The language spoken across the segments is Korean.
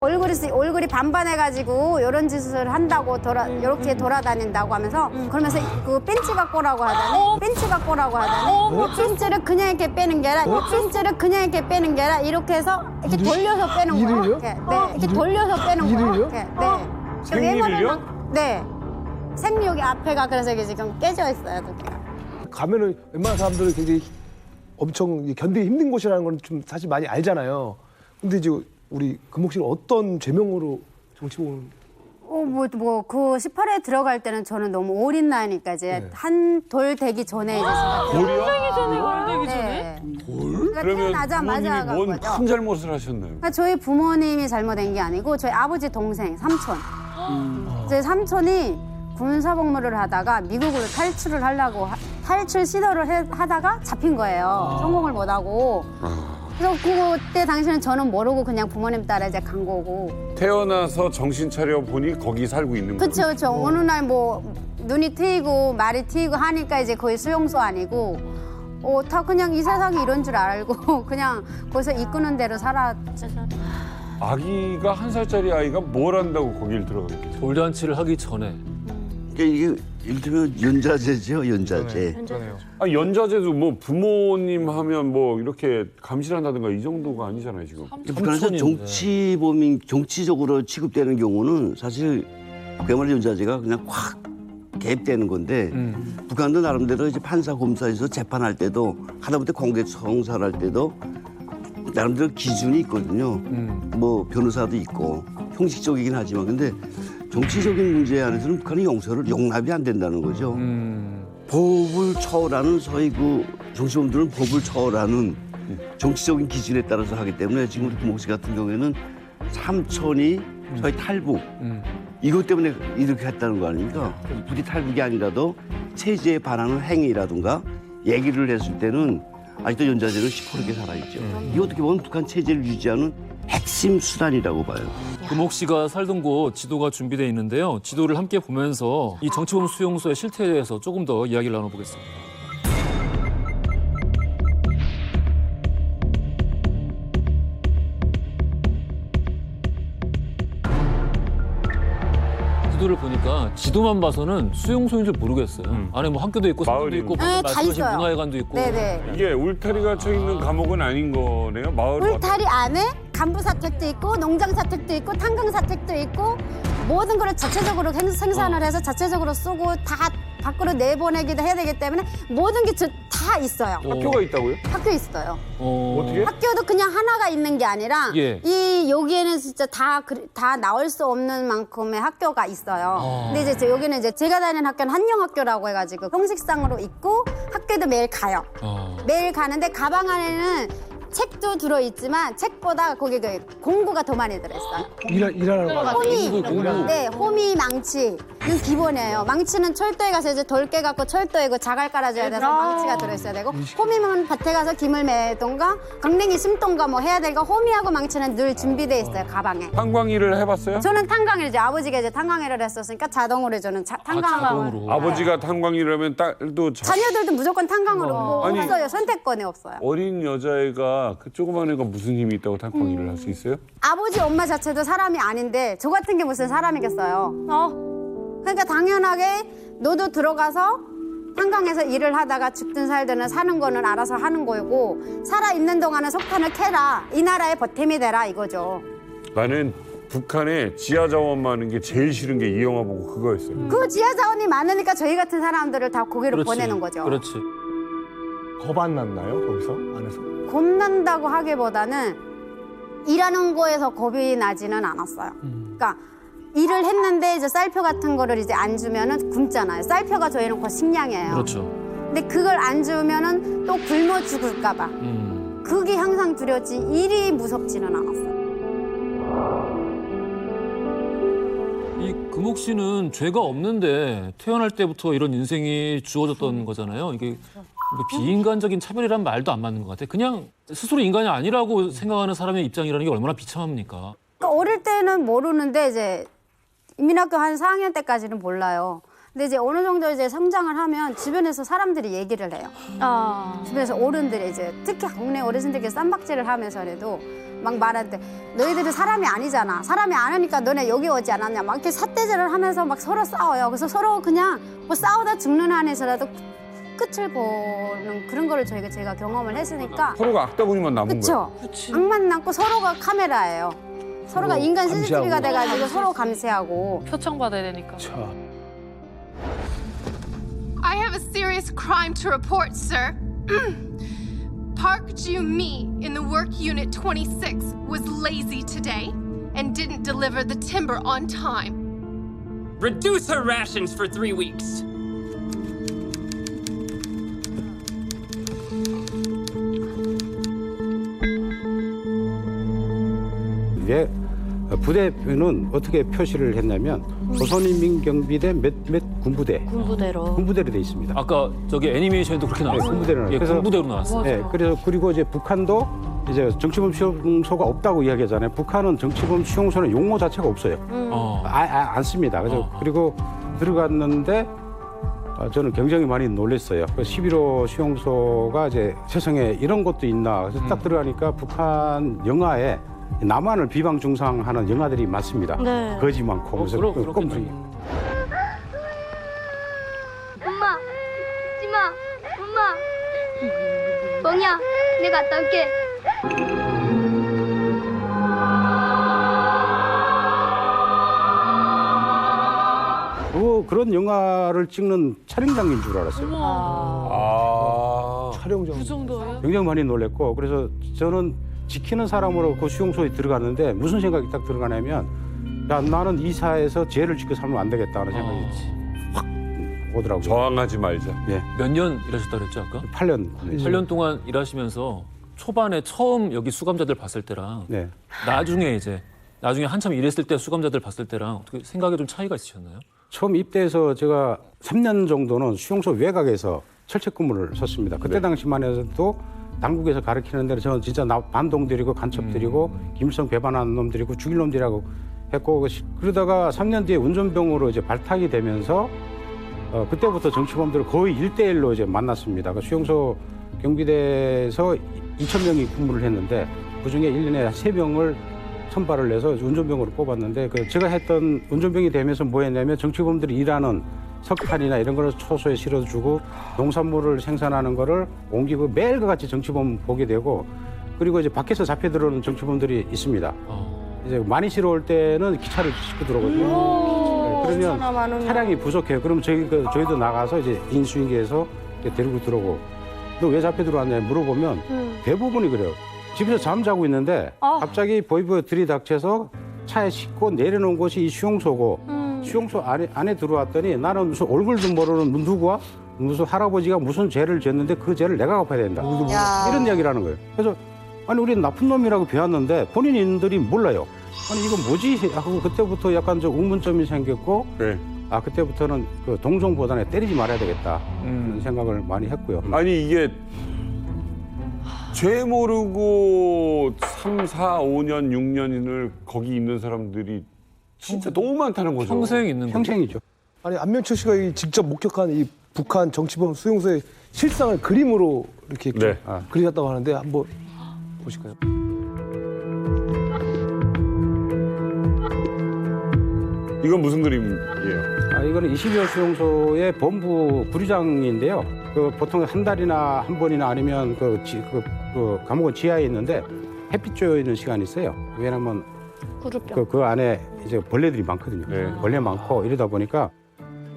얼굴이 반반해가지고 이런 짓을 한다고 이렇게 돌아다닌다고 하면서 그러면서 그 벤치 갖고 오라고 하다니 벤치를 그냥 이렇게 빼는 게 아니라 벤치를 그냥 이렇게 빼는 게 아니라 이렇게 해서 이렇게 돌려서 빼는 거예요. 이렇게, 네, 이렇게 돌려서 빼는 거예요. 이렇게, 네. 생리를요? 네. 생리 여기 앞에가 그래서 이게 지금 깨져 있어요. 여기가. 가면은 웬만한 사람들은 굉장히 엄청 견디기 힘든 곳이라는 건 좀 사실 많이 알잖아요. 근데 이제 우리 금옥 씨는 어떤 제명으로 정치보는? 그 18회 들어갈 때는 저는 너무 올인 나이니까 이제 한 돌 되기 전에 이제 제가 돌이요? 되기 전에? 그러니까 그러면 태어나자마자 부모님이 간 뭔 거죠. 큰 잘못을 하셨나요? 그러니까 저희 부모님이 잘못된 게 아니고 저희 아버지 동생 삼촌. 제 삼촌이 군사복무를 하다가 미국으로 탈출을 하려고 탈출 시도를 하다가 잡힌 거예요. 성공을 못하고. 그래서 그때 당시에는 저는 모르고 그냥 부모님 따라 이제 간 거고. 태어나서 정신 차려 보니 거기 살고 있는 거예요. 그렇죠. 어느 날 뭐 눈이 트이고 말이 트이고 하니까 이제 거의 수용소 아니고 다 그냥 이 세상이 이런 줄 알고 그냥 거기서 이끄는 대로 살았죠. 아기가 1살짜리 아이가 뭘 한다고 거길 들어가겠죠? 돌잔치를 하기 전에. 그러니까 이게 이를테면 연자제죠, 연자제. 연자제도 뭐 부모님 하면 뭐 이렇게 감시한다든가 이 정도가 아니잖아요, 지금. 북한에서 정치범인 정치적으로 취급되는 경우는 사실 그야말로 연자제가 그냥 확 개입되는 건데 북한도 나름대로 이제 판사 검사에서 재판할 때도 하다못해 공개 청사를 할 때도 나름대로 기준이 있거든요. 뭐 변호사도 있고 형식적이긴 하지만 근데 정치적인 문제 안에서는 북한이 용납이 안 된다는 거죠. 법을 초월하는 소위 그 정치범들은 법을 초월하는 정치적인 기준에 따라서 하기 때문에 지금 우리 금옥 씨 같은 경우에는 삼촌이 소위 탈북 이것 때문에 이렇게 했다는 거 아닙니까? 부디 탈북이 아니라도 체제에 반하는 행위라든가 얘기를 했을 때는 아직도 연자제는 시퍼렇게 살아있죠. 이거 어떻게 보면 북한 체제를 유지하는 핵심 수단이라고 봐요. 금옥 씨가 살던 곳 지도가 준비되어 있는데요. 지도를 함께 보면서 이 정치범 수용소의 실태에 대해서 조금 더 이야기를 나눠보겠습니다. 지도를 보니까 지도만 봐서는 수용소인 줄 모르겠어요. 안에 뭐 학교도 있고 상점도 마을이 있고 네, 다 말씀하신 있어요. 문화회관도 있고. 네네. 이게 울타리 갇혀 있는 감옥은 아닌 거네요? 마을 울타리 안에 간부 사택도 있고 농장 사택도 있고 탄광 사택도 있고 모든 걸 자체적으로 생산을 해서 자체적으로 쓰고 다 밖으로 내보내기도 해야 되기 때문에 모든 게 다 있어요. 학교가 있다고요? 학교 있어요. 어떻게? 학교도 그냥 하나가 있는 게 아니라 예. 여기에는 진짜 다 나올 수 없는 만큼의 학교가 있어요. 근데 이제 여기는 이제 제가 다니는 학교는 한영학교라고 해가지고 형식상으로 있고 학교도 매일 가요. 매일 가는데 가방 안에는 책도 들어있지만 책보다 거기 그 공구가 더 많이 들어있어요. 일하는 거. 호미, 네, 호미, 망치. 이건 기본이에요. 망치는 철도에 가서 이제 돌 깨갖고 철도에 그 자갈 깔아줘야 돼서 망치가 들어있어야 되고, 호미는 밭에 가서 김을 매던가, 강냉이 심던가 뭐 해야 되니까 호미하고 망치는 늘 준비돼 있어요, 가방에. 탄광일을 해봤어요? 저는 탄광일 이제 아버지가 이제 탄광일을 했었으니까 자동으로 저는 탄광을. 자동으로. 아버지가 탄광일을 하면 딸도 자녀들도 무조건 탄광으로 뭐 아니. 없어요. 선택권이 없어요. 어린 여자애가 그 조그만 애가 무슨 힘이 있다고 탄광일을 할 수 있어요? 아버지 엄마 자체도 사람이 아닌데 저 같은 게 무슨 사람이겠어요. 그러니까 당연하게 너도 들어가서 탄광에서 일을 하다가 죽든 살든 사는 거는 알아서 하는 거고 살아있는 동안은 석탄을 캐라. 이 나라의 보탬이 되라 이거죠. 나는 북한에 지하 자원 많은 게 제일 싫은 게 이 영화 보고 그거였어요. 그 지하 자원이 많으니까 저희 같은 사람들을 다 거기로 보내는 거죠. 그렇지. 겁 안 났나요? 거기서 안에서? 겁난다고 하기보다는 일하는 거에서 겁이 나지는 않았어요. 그러니까 일을 했는데 이제 쌀표 같은 거를 이제 안 주면은 굶잖아요. 쌀표가 저희는 곧 식량이에요. 그렇죠. 근데 그걸 안 주면은 또 굶어 죽을까 봐. 그게 항상 두렵지 일이 무섭지는 않았어요. 이 금옥 씨는 죄가 없는데 태어날 때부터 이런 인생이 주어졌던 거잖아요. 이게 뭐 비인간적인 차별이란 말도 안 맞는 것 같아요. 그냥 스스로 인간이 아니라고 생각하는 사람의 입장이라는 게 얼마나 비참합니까? 그러니까 어릴 때는 모르는데 이제 인민학교 한 4학년 때까지는 몰라요. 근데 이제 어느 정도 이제 성장을 하면 주변에서 사람들이 얘기를 해요. 주변에서 어른들이 이제 특히 국내 어르신들께 쌈박질을 하면서라도 막 말하는데 너희들이 사람이 아니잖아. 사람이 아니니까 너네 여기 오지 않았냐. 막 이렇게 삿대질을 하면서 막 서로 싸워요. 그래서 서로 그냥 뭐 싸우다 죽는 한에서라도 끝을 보는 그런 거를 제가 경험을 했으니까. 서로가 악다구니만 남은 거예요. 그렇죠. 악만 남고 서로가 카메라예요. 서로가 인간 CCTV가 감시하고. 돼가지고 서로 감시하고. 표창받아야 되니까. I have a serious crime to report, sir. Park Joo-mi in the work unit 26 was lazy today and didn't deliver the timber on time. Reduce her rations for 3 weeks. 예, 부대는 어떻게 표시를 했냐면 조선인민경비대 몇몇 군부대 군부대로 돼 있습니다. 아까 저기 애니메이션에도 그렇게 나왔어요. 군부대로 나와요. 예, 그래서- 군부대로 나왔어요. 예, 그래서 그리고 이제 북한도 이제 정치범 수용소가 없다고 이야기하잖아요. 북한은 정치범 수용소는 용어 자체가 없어요. 어. 안 씁니다. 그래서 그리고 들어갔는데 저는 굉장히 많이 놀랐어요. 11호 수용소가 이제 세상에 이런 것도 있나. 그래서 딱 들어가니까 북한 영화에 남한을 비방 중상하는 영화들이 많습니다. 거지 많고. 그래서 그렇겠네. 꼼짝이. 엄마, 웃지 마. 엄마. 멍이야, 내가 갔다 올게. 그런 영화를 찍는 촬영장인 줄 알았어요. 촬영장. 그 정도예요? 굉장히 많이 놀랐고, 그래서 저는 지키는 사람으로 그 수용소에 들어갔는데 무슨 생각이 딱 들어가냐면, 야, 나는 이 사회에서 죄를 짓고 살면 안 되겠다는 생각이 확 오더라고요. 저항하지 말자. 예, 몇 년 일하셨다 그랬죠 아까? 8년. 8년 동안 일하시면서 초반에 처음 여기 수감자들 봤을 때랑 네. 나중에 한참 일했을 때 수감자들 봤을 때랑 어떻게 생각에 좀 차이가 있으셨나요? 처음 입대해서 제가 3년 정도는 수용소 외곽에서 철책 근무를 썼습니다. 그때 당시만 해도 당국에서 가르치는 대로 저는 진짜 반동들이고 간첩들이고 김일성 배반하는 놈들이고 죽일 놈들이라고 했고, 그러다가 3년 뒤에 운전병으로 이제 발탁이 되면서 그때부터 정치범들을 거의 1대1로 이제 만났습니다. 그 수용소 경비대에서 2,000명이 근무를 했는데 그중에 1년에 3명을 선발을 해서 운전병으로 뽑았는데, 그 제가 했던 운전병이 되면서 뭐 했냐면 정치범들이 일하는 석탄이나 이런 거를 초소에 실어주고 농산물을 생산하는 거를 옮기고 매일과 같이 정치범 보게 되고, 그리고 이제 밖에서 잡혀 들어오는 정치범들이 있습니다. 이제 많이 실어올 때는 기차를 싣고 들어오거든요. 네, 그러면 차량이 부족해요. 그럼 저희도 나가서 이제 인수인계해서 데리고 들어오고, 너 왜 잡혀 들어왔냐 물어보면 대부분이 그래요. 집에서 잠자고 있는데 갑자기 보이보이 들이닥쳐서 차에 싣고 내려놓은 곳이 이 수용소고, 수용소 안에 들어왔더니 나는 무슨 얼굴도 모르는 누구와 무슨 할아버지가 무슨 죄를 지었는데 그 죄를 내가 갚아야 된다. 이런 이야기를 하는 거예요. 그래서 아니 우리는 나쁜 놈이라고 배웠는데 본인들이 몰라요. 아니 이건 뭐지 하고 그때부터 약간 좀 의문점이 생겼고, 네. 그때부터는 그 동종보다는 때리지 말아야 되겠다 그런 생각을 많이 했고요. 아니 이게 죄 모르고 3, 4, 5년, 6년을 거기 있는 사람들이 진짜 너무 많다는 거죠. 평생 있는 거죠. 평생이죠. 아니 안명철 씨가 이 직접 목격한 이 북한 정치범 수용소의 실상을 그림으로 이렇게 네. 그리셨다고 하는데 한번 보실까요? 이건 무슨 그림이에요? 이거는 22호 수용소의 본부 구류장인데요. 그 보통 한 달이나 한 번이나 아니면 그 감옥은 지하에 있는데 햇빛 쬐어 있는 시간이 있어요. 왜냐면 그 안에 이제 벌레들이 많거든요. 네. 벌레 많고 이러다 보니까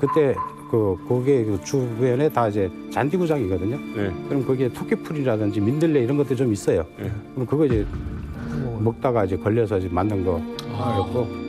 그때 거기에 그 주변에 다 이제 잔디구장이거든요. 네. 그럼 거기에 토끼풀이라든지 민들레 이런 것도 좀 있어요. 네. 그럼 그거 이제 먹다가 이제 걸려서 이제 만든 거였고.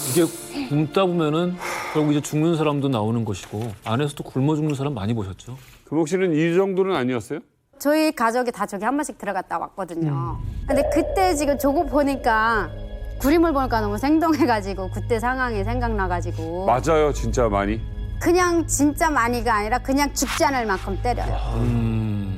이게 굶다 보면은 결국 이제 죽는 사람도 나오는 것이고 안에서도 굶어 죽는 사람 많이 보셨죠? 금옥 씨는 이 정도는 아니었어요? 저희 가족이 다 저기 한 번씩 들어갔다 왔거든요. 근데 그때 지금 저거 보니까 그림을 보니까 너무 생동해가지고 그때 상황이 생각나가지고 맞아요, 진짜 많이. 그냥 진짜 많이가 아니라 그냥 죽지 않을 만큼 때려요.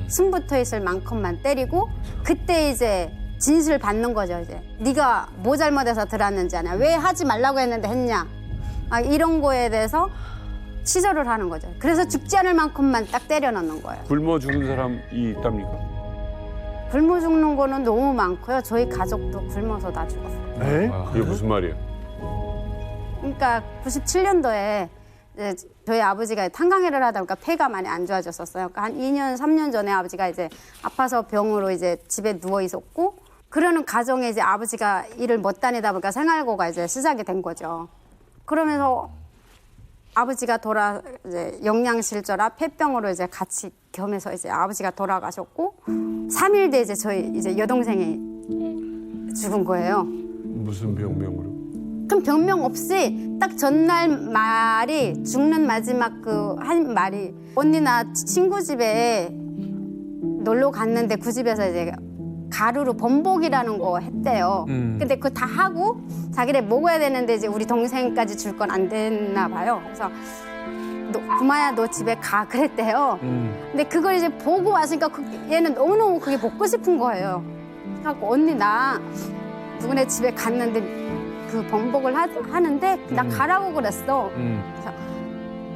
숨 붙어 있을 만큼만 때리고 그때 이제 진술 받는 거죠. 이제 네가 뭐 잘못해서 들어왔는지 아냐, 왜 하지 말라고 했는데 했냐, 이런 거에 대해서 치절을 하는 거죠. 그래서 죽지 않을 만큼만 딱 때려 넣는 거예요. 굶어 죽은 사람이 있답니까? 굶어 죽는 거는 너무 많고요. 저희 가족도 굶어서 다 죽었어요. 에? 그게 무슨 말이에요? 그러니까 97년도에 이제 저희 아버지가 탄광일을 하다 보니까 폐가 많이 안 좋아졌었어요. 그러니까 한 2년, 3년 전에 아버지가 이제 아파서 병으로 이제 집에 누워 있었고, 그러는 가정에 이제 아버지가 일을 못 다니다 보니까 생활고가 이제 시작이 된 거죠. 그러면서 아버지가 이제 영양실조라 폐병으로 이제 같이 겸해서 이제 아버지가 돌아가셨고, 3일 뒤에 이제 저희 이제 여동생이 죽은 거예요. 무슨 병명으로? 그럼 병명 없이 딱 전날 말이 죽는 마지막 그 한 말이, 언니 나 친구 집에 놀러 갔는데 그 집에서 이제 가루로 범복이라는 거 했대요. 근데 그거 다 하고 자기네 먹어야 되는데 이제 우리 동생까지 줄 건 안 됐나 봐요. 그래서 구마야 너 집에 가 그랬대요. 근데 그걸 이제 보고 왔으니까 얘는 너무너무 그게 먹고 싶은 거예요. 그래서 언니 나 누구네 집에 갔는데 그 범복을 하는데 나 가라고 그랬어. 그래서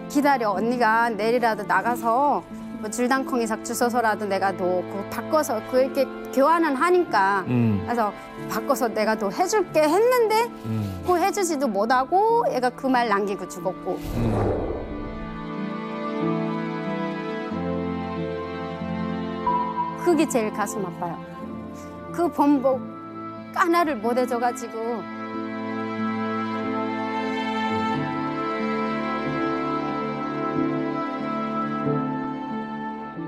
기다려, 언니가 내일이라도 나가서 뭐 줄당콩이 주워서라도 내가 너 그거 바꿔서 그 이렇게 교환은 하니까 그래서 바꿔서 내가 너 해줄게 했는데 그거 해주지도 못하고 얘가 그 말 남기고 죽었고. 그게 제일 가슴 아파요. 그 범복 하나를 못 해줘가지고.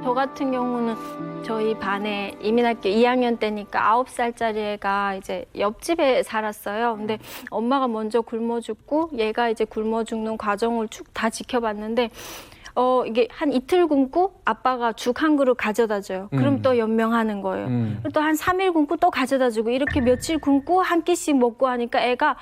저 같은 경우는 저희 반에 이민학교 2학년 때니까 9살짜리 애가 이제 옆집에 살았어요. 근데 엄마가 먼저 굶어 죽고 얘가 이제 굶어 죽는 과정을 쭉 다 지켜봤는데 이게 한 이틀 굶고 아빠가 죽 한 그릇 가져다 줘요. 그럼 또 연명하는 거예요. 또 한 3일 굶고 또 가져다 주고 이렇게 며칠 굶고 한 끼씩 먹고 하니까 애가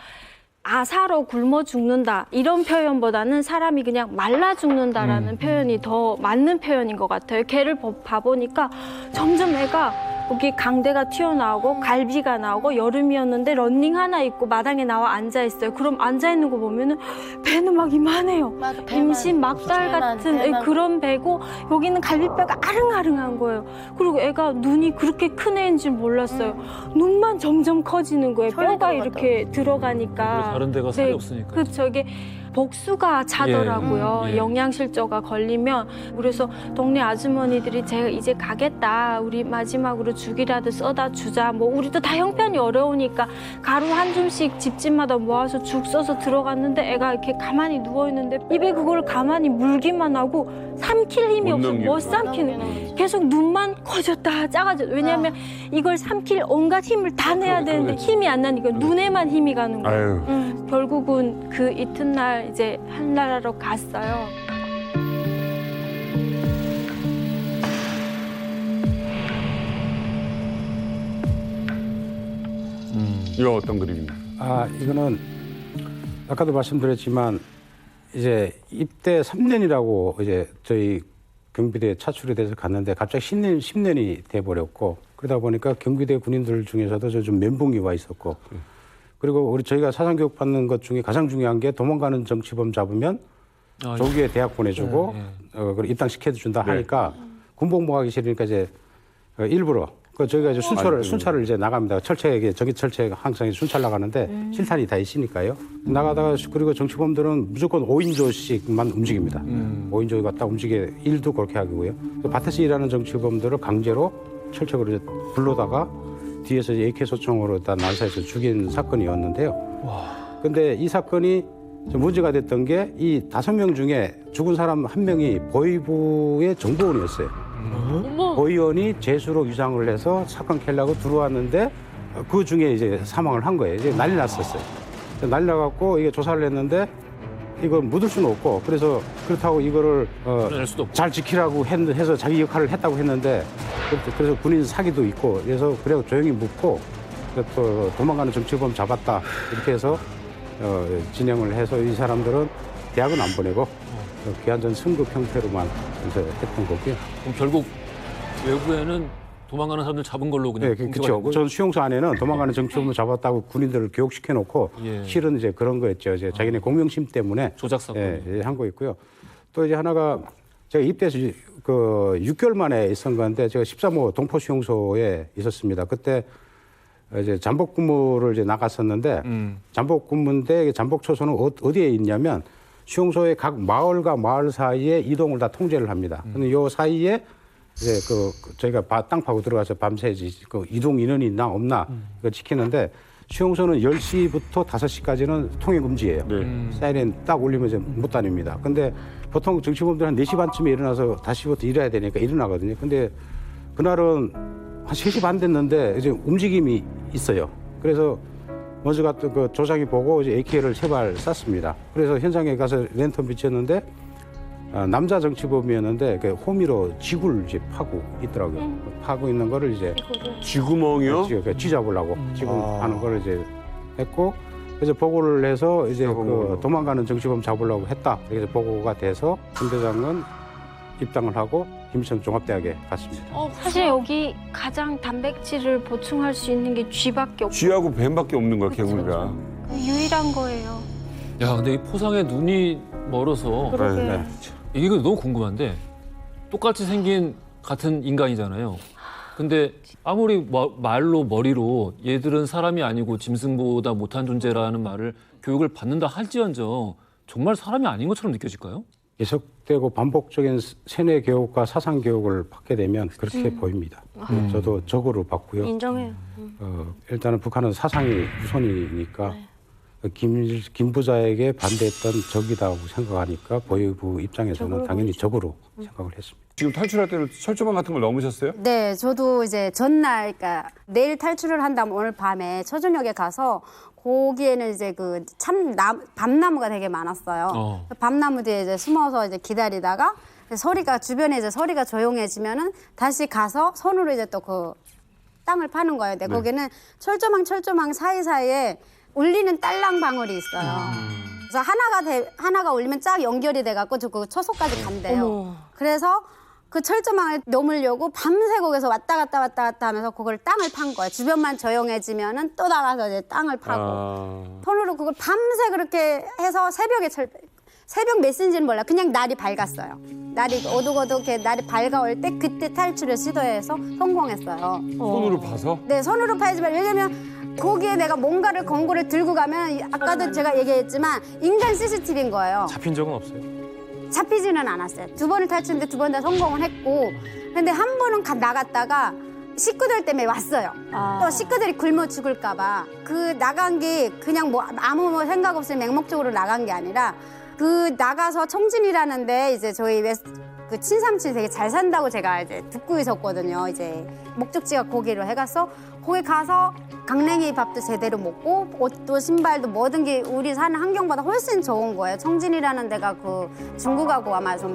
아사로 굶어 죽는다 이런 표현보다는 사람이 그냥 말라 죽는다라는 표현이 더 맞는 표현인 것 같아요. 걔를 봐보니까 점점 애가 여기 강대가 튀어나오고 갈비가 나오고 여름이었는데 런닝 하나 입고 마당에 나와 앉아있어요. 그럼 앉아있는 거 보면은 배는 막 이만해요. 임신 막달 같은 그런 배고 여기는 갈비뼈가 아릉아릉한 거예요. 그리고 애가 눈이 그렇게 큰 애인 줄 몰랐어요. 눈만 점점 커지는 거예요. 뼈가 이렇게 들어가니까. 다른 데가 살이 없으니까. 그렇죠. 이게 복수가 차더라고요. 예. 영양실조가 걸리면. 그래서 동네 아주머니들이 제가 이제 가겠다. 우리 마지막으로 죽이라도 써다 주자. 뭐 우리도 다 형편이 어려우니까 가루 한 줌씩 집집마다 모아서 죽 써서 들어갔는데 애가 이렇게 가만히 누워있는데 입에 그걸 가만히 물기만 하고 삼킬 힘이 없어. 못 삼키는. 계속 눈만 커졌다 작아졌다. 왜냐하면 이걸 삼킬 온갖 힘을 다 내야 되는데 힘이 안 나니까 눈에만 힘이 가는 거예요. 결국은 그 이튿날 이제 한나라로 갔어요. 이거 어떤 그림입니까? 이거는 아까도 말씀드렸지만 이제 입대 3년이라고 이제 저희 경비대에 차출이 돼서 갔는데 갑자기 10년이 돼버렸고 그러다 보니까 경비대 군인들 중에서도 좀 멘붕이 와 있었고 그리고 저희가 사상교육 받는 것 중에 가장 중요한 게 도망가는 정치범 잡으면 조기에 대학 보내주고 그리고 입당시켜준다 하니까 군복무하기 싫으니까 이제 일부러 저희가 이제 순찰을 이제 나갑니다. 철책에 정기 철책 항상 순찰 나가는데 실탄이 다 있으니까요. 나가다가 그리고 정치범들은 무조건 5인조씩만 움직입니다. 5인조가 딱 움직여 일도 그렇게 하고요. 밭에서 일하는 정치범들을 강제로 철책으로 이제 불러다가 뒤에서 AK 소총으로 다 난사해서 죽인 사건이었는데요. 근데 이 사건이 좀 문제가 됐던 게 이 5명 중에 죽은 사람 1명이 보위부의 정보원이었어요. 보위원이 재수로 위장을 해서 사건 캘려고 들어왔는데 그 중에 이제 사망을 한 거예요. 이제 난리 났었어요. 난리 나갖고 이게 조사를 했는데 이걸 묻을 수는 없고 그래서 그렇다고 이거를 잘 지키라고 해서 자기 역할을 했다고 했는데 그래서 군인 사기도 있고 그래서 조용히 묻고 또 도망가는 정치범 잡았다 이렇게 해서 진행을 해서 이 사람들은 대학은 안 보내고 기한전 승급 형태로만 이제 했던 거고요. 그럼 결국 외부에는 도망가는 사람들 잡은 걸로 그냥 네, 공표가 그렇죠. 된 거예요? 전 수용소 안에는 도망가는 정치범을 잡았다고 군인들을 교육시켜놓고 예. 실은 이제 그런 거였죠. 이제 자기네 공명심 때문에 조작 사건. 예, 한 거 있고요. 또 이제 하나가 제가 입대해서 그 6개월 만에 있었던 건데 제가 13호 동포 수용소에 있었습니다. 그때 이제 잠복 근무를 이제 나갔었는데 잠복 근무인데 잠복 초소는 어디에 있냐면 수용소의 각 마을과 마을 사이에 이동을 다 통제를 합니다. 근데 요 사이에 이제 저희가 땅 파고 들어가서 밤새 그 이동 인원이 있나 없나 이거 지키는데 수용소는 10시부터 5시까지는 통행 금지예요. 사이렌 딱 울리면 이제 못 다닙니다. 근데 보통 정치범들 한 4시 반쯤에 일어나서 5시부터 일해야 되니까 일어나거든요. 근데 그날은 한 3시 반 됐는데 이제 움직임이 있어요. 그래서 먼저 갔던 그 조장이 보고 이제 AK를 3발 쐈습니다. 그래서 현장에 가서 랜턴 비쳤는데 남자 정치범이었는데 그 호미로 지구를 이제 파고 있더라고요. 파고 있는 거를 이제 쥐구멍이요? 쥐잡으려고 지금 하는 거를 이제 했고 그래서 보고를 해서 이제 그 도망가는 정치범 잡으려고 했다. 그래서 보고가 돼서 군대장은 입당을 하고 김일성 종합대학에 갔습니다. 사실 여기 가장 단백질을 보충할 수 있는 게 쥐밖에 없고 쥐하고 뱀밖에 없는 거야, 개구리가. 유일한 거예요. 야, 근데 이 포상에 눈이 멀어서 네. 이게 너무 궁금한데 똑같이 생긴 같은 인간이잖아요. 근데 아무리 말로 머리로 얘들은 사람이 아니고 짐승보다 못한 존재라는 말을 교육을 받는다 할지언정 정말 사람이 아닌 것처럼 느껴질까요? 계속되고 반복적인 세뇌 교육과 사상 교육을 받게 되면 그렇게 보입니다. 저도 적으로 봤고요. 인정해요. 일단은 북한은 사상이 우선이니까 김 부자에게 반대했던 적이다고 생각하니까 보위부 입장에서는 당연히 적으로 생각을 했습니다. 지금 탈출할 때는 철조망 같은 걸 넘으셨어요? 네, 저도 이제 전날, 그러니까 내일 탈출을 한다면 오늘 밤에 초저녁에 가서 거기에는 이제 그 밤나무가 되게 많았어요. 밤나무 뒤에 이제 숨어서 이제 기다리다가 주변에 이제 소리가 조용해지면은 다시 가서 손으로 이제 또 그 땅을 파는 거예요. 근데 거기는 철조망 사이사이에 울리는 딸랑 방울이 있어요. 그래서 하나가 울리면 쫙 연결이 돼갖고 그 초소까지 간대요. 그래서 그 철조망을 넘으려고 밤새 거기서 왔다 갔다 하면서 그걸 땅을 판 거예요. 주변만 조용해지면은 또 나가서 이제 땅을 파고. 손으로 그걸 밤새 그렇게 해서 새벽 몇 시인지는 몰라. 그냥 날이 밝았어요. 날이 어둑어둑하게 날이 밝아올 때 그때 탈출을 시도해서 성공했어요. 손으로 봐서? 네, 손으로 파야지만 왜냐면 거기에 내가 뭔가를 건고를 들고 가면 아까도 제가 얘기했지만 인간 CCTV인 거예요. 잡힌 적은 없어요? 잡히지는 않았어요. 2번을 탈출했는데 2번 다 성공을 했고 근데 한 번은 나갔다가 식구들 때문에 왔어요. 또 식구들이 굶어 죽을까 봐. 그 나간 게 그냥 뭐 아무 생각 없이 맹목적으로 나간 게 아니라 그 나가서 청진이라는데 이제 저희 그 친삼촌이 되게 잘 산다고 제가 이제 듣고 있었거든요. 이제 목적지가 거기로 해가서 거기 가서 강냉이 밥도 제대로 먹고 옷도 신발도 모든 게 우리 사는 환경보다 훨씬 좋은 거예요. 청진이라는 데가 그 중국하고 아마 좀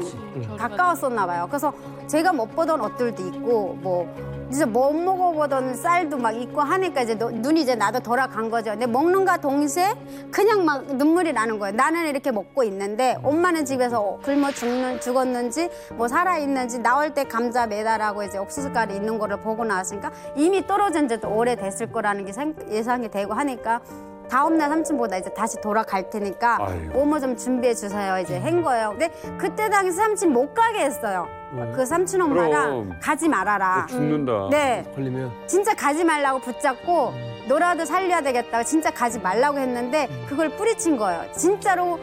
가까웠었나 봐요. 그래서 제가 못 보던 옷들도 있고 뭐 진짜 못 먹어보던 쌀도 막 있고 하니까 이제 눈이 이제 나도 돌아간 거죠. 근데 먹는가 동시에 그냥 막 눈물이 나는 거예요. 나는 이렇게 먹고 있는데 엄마는 집에서 굶어 죽었는지 뭐 살아있는지 나올 때 감자 매달하고 이제 옥수수가루 있는 거를 보고 나왔으니까 이미 떨어진 지도 오래됐을 거라는 게 예상이 되고 하니까 다음날 삼촌보다 이제 다시 돌아갈 테니까 뭐뭐 좀 준비해 주세요 이제 한 거예요. 근데 그때 당시 삼촌 못 가게 했어요. 그 삼촌 엄마랑 가지 말아라. 죽는다. 네. 걸리면 진짜 가지 말라고 붙잡고 너라도 살려야 되겠다고 진짜 가지 말라고 했는데 그걸 뿌리친 거예요. 진짜로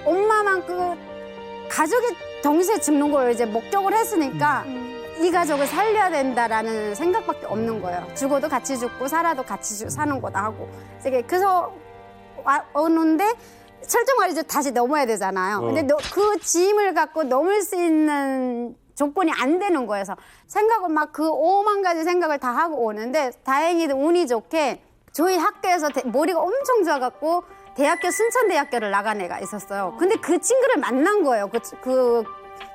엄마만 그 가족이 동시에 죽는 걸 이제 목격을 했으니까 이 가족을 살려야 된다라는 생각밖에 없는 거예요. 죽어도 같이 죽고 살아도 같이 사는 거다 하고. 그래서 오는데 철조망을 이제 다시 넘어야 되잖아요. 근데 그 짐을 갖고 넘을 수 있는 조건이 안 되는 거여서 생각을 막 그 5만 가지 생각을 다 하고 오는데 다행히도 운이 좋게 저희 학교에서 머리가 엄청 좋아갖고 대학교 순천대학교를 나간 애가 있었어요. 근데 그 친구를 만난 거예요. 그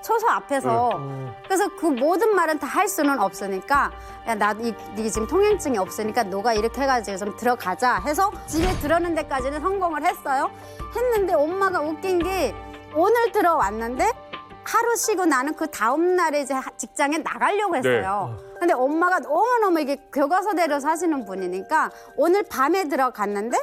초소 앞에서. 그래서 그 모든 말은 다 할 수는 없으니까 야, 네 지금 통행증이 없으니까 너가 이렇게 해가지고 좀 들어가자 해서 집에 들어오는 데까지는 성공을 했어요. 했는데 엄마가 웃긴 게 오늘 들어왔는데 하루 쉬고 나는 그 다음 날에 이제 직장에 나가려고 했어요. 근데 엄마가 너무너무 이게 교과서대로 사시는 분이니까 오늘 밤에 들어갔는데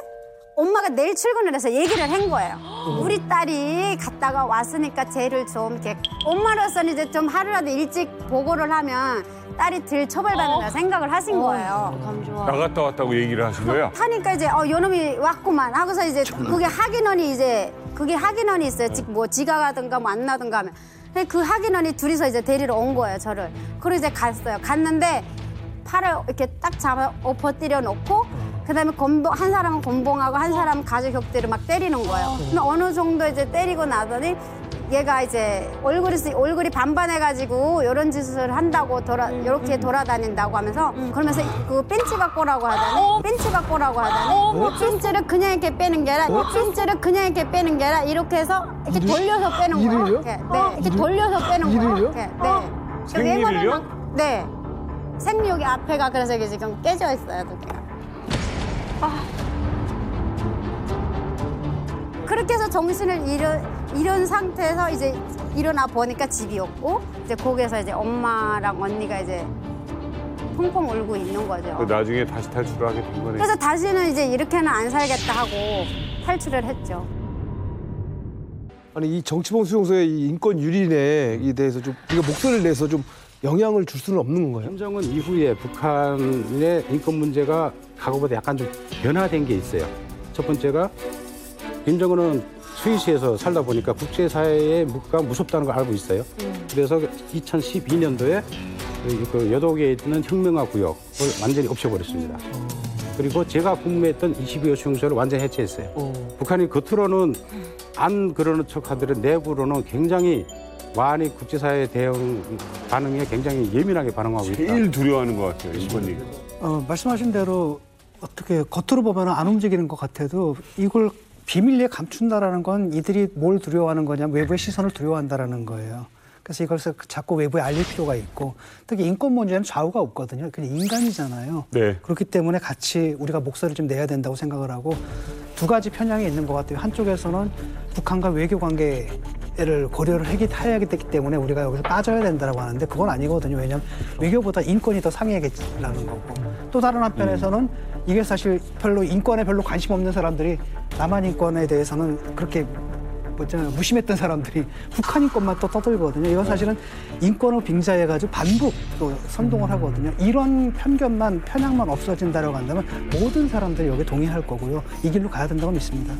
엄마가 내일 출근을 해서 얘기를 한 거예요. 우리 딸이 갔다가 왔으니까 쟤를 좀 이렇게 엄마로서는 이제 좀 하루라도 일찍 보고를 하면 딸이 덜 처벌받는다 생각을 하신 거예요. 나갔다 왔다고 얘기를 하신 거예요? 하니까 이제 요놈이 왔구만 하고서 이제 그게 확인원이 있어요. 뭐 지가 가든가 뭐 안 나든가 하면 그 확인원이 둘이서 이제 데리러 온 거예요, 저를. 그리고 이제 갔어요. 갔는데 팔을 이렇게 딱 잡아 엎어뜨려 놓고 그다음에 한 사람은 곤봉하고 한 사람은 가죽 격대를 막 때리는 거예요. 근데 어느 정도 이제 때리고 나더니 얘가 이제 얼굴이 반반해가지고 이런 짓을 한다고 이렇게 돌아다닌다고 하면서 그러면서 그 벤치 갖고 오라고 하더니 벤치를 그냥 이렇게 빼는 게 아니라 이렇게 해서 이렇게 돌려서 빼는 거예요. 이를요? 네, 이렇게 돌려서 빼는 거예요. 이를요? 네. 생리를요? 네. 생리 여기 앞에가 그래서 이게 지금 깨져 있어요, 여기가. 그렇게 해서 정신을 잃은 상태에서 이제 일어나 보니까 집이 없고 이제 거기에서 이제 엄마랑 언니가 이제 펑펑 울고 있는 거죠. 나중에 다시 탈출을 하게 된 거네. 그래서 다시는 이제 이렇게는 안 살겠다 하고 탈출을 했죠. 아니 이 정치범 수용소의 이 인권 유린에 대해서 좀 우리가 목소리를 내서 좀 영향을 줄 수는 없는 건가요? 김정은 이후에 북한의 인권 문제가 과거보다 약간 좀 변화된 게 있어요. 첫 번째가 김정은은 스위스에서 살다 보니까 국제사회의 묵가 무섭다는 걸 알고 있어요. 그래서 2012년도에 그 여독에 있는 혁명화 구역을 완전히 없애버렸습니다. 그리고 제가 근무했던 22호 수용소를 완전히 해체했어요. 북한이 겉으로는 안 그러는 척하더라도 내부로는 굉장히 많이 국제사회 대응 반응에 굉장히 예민하게 반응하고 있다. 제일 두려워하는 것 같아요, 이번님. 말씀하신 대로 어떻게 겉으로 보면 안 움직이는 것 같아도 이걸 비밀리에 감춘다라는 건 이들이 뭘 두려워하는 거냐면 외부의 시선을 두려워한다라는 거예요. 그래서 이것을 자꾸 외부에 알릴 필요가 있고 특히 인권 문제는 좌우가 없거든요. 그냥 인간이잖아요. 네. 그렇기 때문에 같이 우리가 목소리를 좀 내야 된다고 생각을 하고 두 가지 편향이 있는 것 같아요. 한쪽에서는 북한과 외교 관계를 고려를 해야 되기 때문에 우리가 여기서 빠져야 된다고 하는데 그건 아니거든요. 왜냐하면 외교보다 인권이 더 상위하겠라는 거고 또 다른 한편에서는 이게 사실 인권에 별로 관심 없는 사람들이 남한 인권에 대해서는 그렇게 무심했던 사람들이 북한 인권만 또 떠들거든요. 이건 사실은 인권을 빙자해가지고 반복 또 선동을 하거든요. 이런 편향만 없어진다고 한다면 모든 사람들이 여기에 동의할 거고요. 이 길로 가야 된다고 믿습니다.